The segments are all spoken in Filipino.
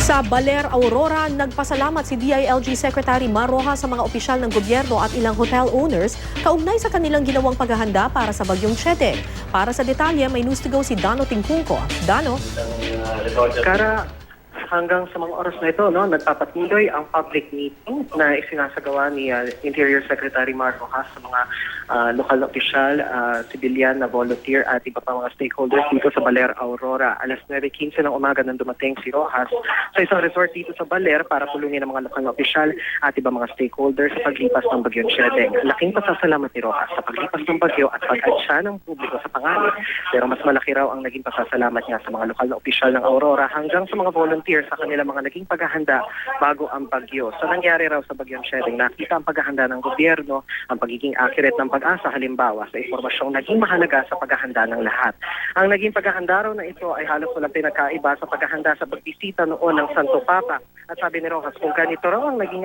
Sa Baler, Aurora, nagpasalamat si DILG Secretary Mar Rojas sa mga opisyal ng gobyerno at ilang hotel owners kaugnay sa kanilang ginawang paghahanda para sa bagyong Chete. Para sa detalye, may news to go si Dano Tingkungko. Dano? Kara, hanggang sa mga oras na ito, nagpapatuloy ang public meeting na isinasagawa ni Interior Secretary Mar Rojas sa mga lokal na opisyal, civilian na volunteer at iba pa mga stakeholders dito sa Baler, Aurora. Alas 9:15 ng umaga nang dumating si Rojas sa isang resort dito sa Baler para tulungin ang mga lokal na opisyal at iba mga stakeholders sa paglipas ng bagyong Chete. Laking pasasalamat ni Rojas sa paglipas ng bagyo at pag-adsya ng publiko sa panganib. Pero mas malaki raw ang naging pasasalamat niya sa mga lokal na opisyal ng Aurora hanggang sa mga volunteers sa kanilang mga naging paghahanda bago ang bagyo. So nangyari raw sa bagyong Chete, nakita ang paghahanda ng gobyerno, ang pagiging accurate ng pag-asa halimbawa sa impormasyong naging mahalaga sa paghahanda ng lahat. Ang naging paghahanda raw na ito ay halos walang pinagkaiba sa paghahanda sa pagbisita noon ng Santo Papa. At sabi ni Rojas, kung ganito raw ang naging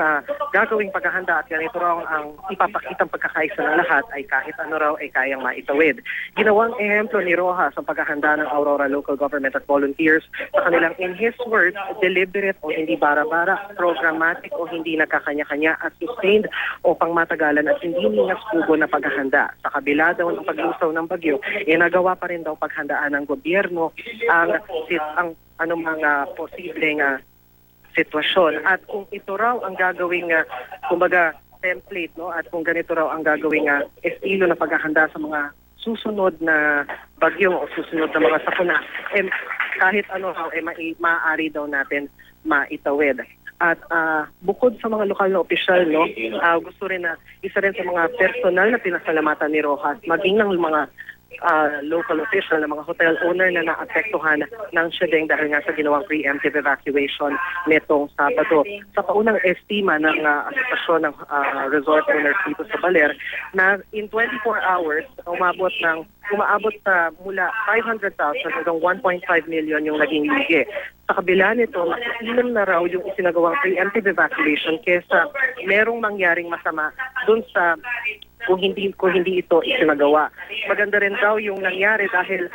gagawing paghahanda at ganito raw ang ipapakitang pagkakaisa ng lahat ay kahit ano raw ay kayang maitawid. Ginawang ehemplo ni Rojas ang paghahanda ng Aurora Local Government at volunteers sa kanilang, in his words, deliberate o hindi bara-bara, programmatic o hindi nagkakanya-kanya at sustained o pangmatagalan at hindi ningas kubo na paghahanda. Sa kabila daw ng paglusaw ng bagyo, nagawa pa rin daw paghandaan ng gobyerno ang anumang posibleng sitwasyon. At kung ito raw ang gagawing, kumbaga, template, at kung ganito raw ang gagawing estilo na paghahanda sa mga susunod na bagyo o susunod na mga sakuna, kahit ano raw, maaari daw natin maitawid. At bukod sa mga lokal na opisyal, gusto rin na isa rin sa mga personal na pinasalamatan ni Rojas, maging ng mga local official na mga hotel owner na naapektuhan ng Siedeng dahil nga sa ginawang preemptive evacuation nitong Sabado. Sa paunang estima ng asosasyon ng resort owners dito sa Baler na in 24 hours umaabot sa mula 500,000 hanggang 1.5 million yung naging ligi. Sa kabila nito, mas ilan na raw yung isinagawang preemptive evacuation kesa merong mangyaring masama dun sa kung hindi ito isinagawa. Maganda rin daw yung nangyari dahil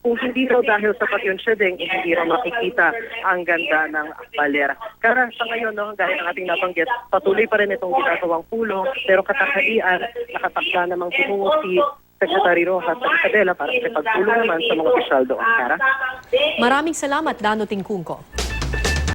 kung hindi daw dahil sa Bagyong Siedeng, hindi raw makikita ang ganda ng Baler. Kaya sa ngayon, dahil ang ating nabanggit, patuloy pa rin itong ginagawang pulong, pero katakaian, nakatakda namang tumungo si Secretary Rojas sa Isabela para sa pagtulong naman sa mga opisyal doon. Kara? Maraming salamat, Dano Tingkungko.